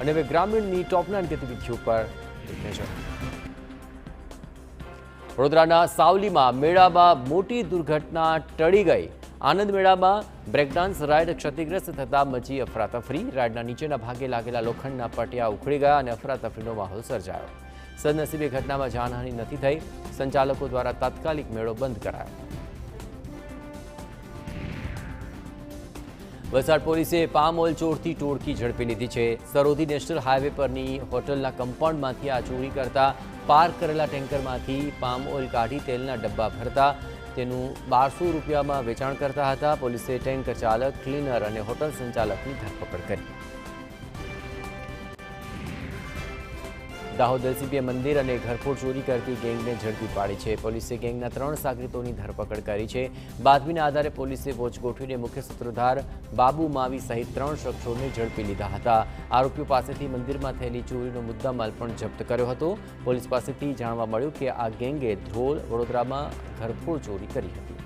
અને હવે ગ્રામીણની ટોપના ગતિવિધિઓ પર એક નજર। વડોદરાના સાવલીમાં મેળામાં મોટી દુર્ઘટના ટળી ગઈ। આનંદ મેળામાં બ્રેકડાન્સ રાઇડ ક્ષતિગ્રસ્ત થતાં મચી અફરાતફરી। રાઇડના નીચેના ભાગે લાગેલા લોખંડના પટિયા ઉખડી ગયા અને અફરાતફરીનો માહોલ સર્જાયો। સદનસીબે ઘટનામાં જાનહાનિ નથી થઈ। સંચાલકો દ્વારા તાત્કાલિક મેળો બંધ કરાયો। વલસાડ પોલીસે પામ ઓઇલ ચોરથી ટોળકી ઝડપી લીધી છે। સરોદી નેશનલ હાઈવે પરની હોટલના કમ્પાઉન્ડમાંથી આ ચોરી કરતા પાર્ક કરેલા ટેન્કરમાંથી પામ ઓઇલ કાઢી તેલના ડબ્બા ભરતા તેનું 1200 રૂપિયામાં વેચાણ કરતા હતા। પોલીસે ટેન્કર ચાલક, ક્લીનર અને હોટલ સંચાલકની ધરપકડ કરી। દાહોદ એલસીબીએ મંદિર અને ઘરફોડ ચોરી કરતી ગેંગને ઝડપી પાડી છે। પોલીસે ગેંગના 3 સાગરીતોની ધરપકડ કરી છે। બાતમીના આધારે પોલીસે વોચ ગોઠવીને મુખ્ય સૂત્રધાર બાબુ માવી સહિત 3 શખ્સોને ઝડપી લીધા હતા। આરોપીઓ પાસેથી મંદિરમાં થયેલી ચોરીનો મુદ્દામાલ પણ જપ્ત કર્યો હતો। પોલીસ પાસેથી જાણવા મળ્યું કે આ ગેંગે ધ્રોલ, વડોદરામાં ઘરફોડ ચોરી કરી હતી।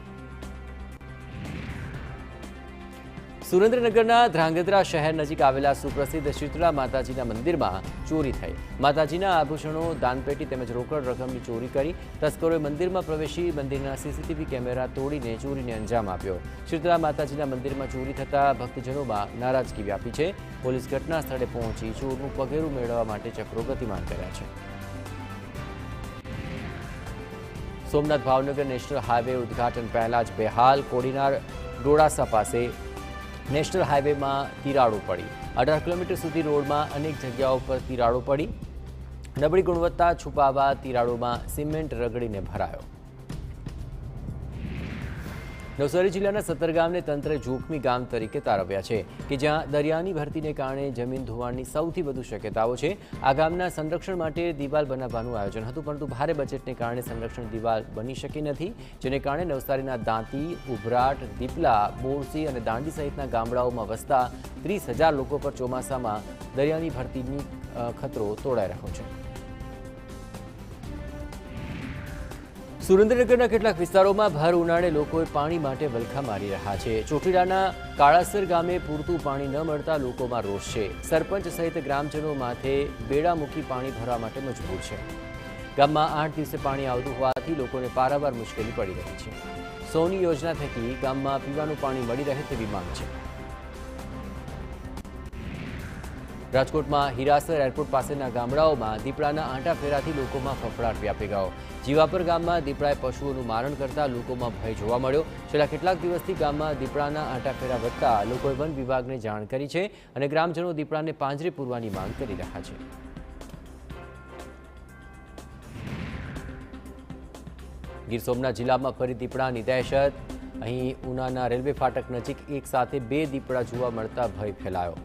સુરેન્દ્રનગરના ધ્રાંગધ્રા શહેર નજીક આવેલા સુપ્રસિદ્ધ શીતળા માતાજીના મંદિરમાં ચોરી થઈ। માતાજીના આભૂષણો, દાનપેટી તેમજ રોકડ રકમની ચોરી કરી તસ્કરોએ મંદિરમાં પ્રવેશી મંદિરના સીસીટીવી કેમેરા તોડીને ચોરીને અંજામ આપ્યો। શીતળા માતાજીના મંદિરમાં ચોરી થતાં ભક્તજનોમાં નારાજગી વ્યાપી છે। પોલીસ ઘટના સ્થળે પહોંચી ચોરનું પગેરું મેળવવા માટે ચક્રો ગતિમાન કર્યા છે। સોમનાથ ભાવનગર નેશનલ હાઈવે ઉદ્ઘાટન પહેલા જ બેહાલ। કોડીનાર ડોળાસા પાસે નેશનલ હાઈવેમાં તિરાડો પડી। 18 કિલોમીટર સુધી રોડમાં અનેક જગ્યાઓ પર તિરાડો પડી। નબળી ગુણવત્તા છુપાવવા તિરાડોમાં સિમેન્ટ રગડીને ભરાયો। નવસારી જિલ્લાના સત્તરગામને તંત્રે જોખમી ગામ તરીકે તારવ્યા છે કે જ્યાં દરિયાની ભરતીને કારણે જમીન ધોવાણની સૌથી વધુ શક્યતાઓ છે। આ ગામના સંરક્ષણ માટે દિવાલ બનાવવાનું આયોજન હતું, પરંતુ ભારે બજેટને કારણે સંરક્ષણ દિવાલ બની શકી નથી, જેને કારણે નવસારીના દાંતી, ઉભરાટ, દીપલા, બોરસી અને દાંડી સહિતના ગામડાઓમાં વસતા 30,000 લોકો પર ચોમાસામાં દરિયાની ભરતીની ખતરો તોડાઈ રહ્યો છે। સુરેન્દ્રનગરના કેટલાક વિસ્તારોમાં ભર ઉનાળે લોકોએ પાણી માટે વલખા મારી રહ્યા છે। ચોટીલાના કાળાસર ગામે પૂરતું પાણી ન મળતા લોકોમાં રોષ છે। સરપંચ સહિત ગ્રામજનો માથે બેડા મૂકી પાણી ભરવા માટે મજબૂર છે। ગામમાં 8 દિવસે પાણી આવતું હોવાથી લોકોને પારાવાર મુશ્કેલી પડી રહી છે। સૌની યોજના થકી ગામમાં પીવાનું પાણી મળી રહે તેવી માંગ છે। રાજકોટમાં હીરાસર એરપોર્ટ પાસેના ગામડાઓમાં દીપડાના આંટાફેરાથી લોકોમાં ફફડાટ વ્યાપી ગયો। જીવાપર ગામમાં દીપડાએ પશુઓનું મારણ કરતા લોકોમાં ભય જોવા મળ્યો। છેલ્લા કેટલાક દિવસથી ગામમાં દીપડાના આંટાફેરા વધતા લોકોએ વન વિભાગને જાણ કરી છે અને ગ્રામજનો દીપડાને પાંજરે પૂરવાની માંગ કરી રહ્યા છે। ગીર સોમનાથ જિલ્લામાં ફરી દીપડાની દહેશત। અહીં ઉનાના રેલવે ફાટક નજીક એક સાથે 2 દીપડા જોવા મળતા ભય ફેલાયો।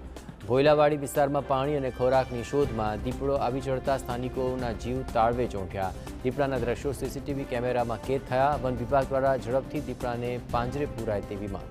ભોયલાવાડી વિસ્તારમાં પાણી અને ખોરાકની શોધમાં દીપડો આવી ચડતા સ્થાનિકોના જીવ તાળવે ચોંટ્યા। દીપડાના દ્રશ્યો સીસીટીવી કેમેરામાં કેદ થયા। વન વિભાગ દ્વારા ઝડપથી દીપડાને પાંજરે પૂરાય તેવી માંગ।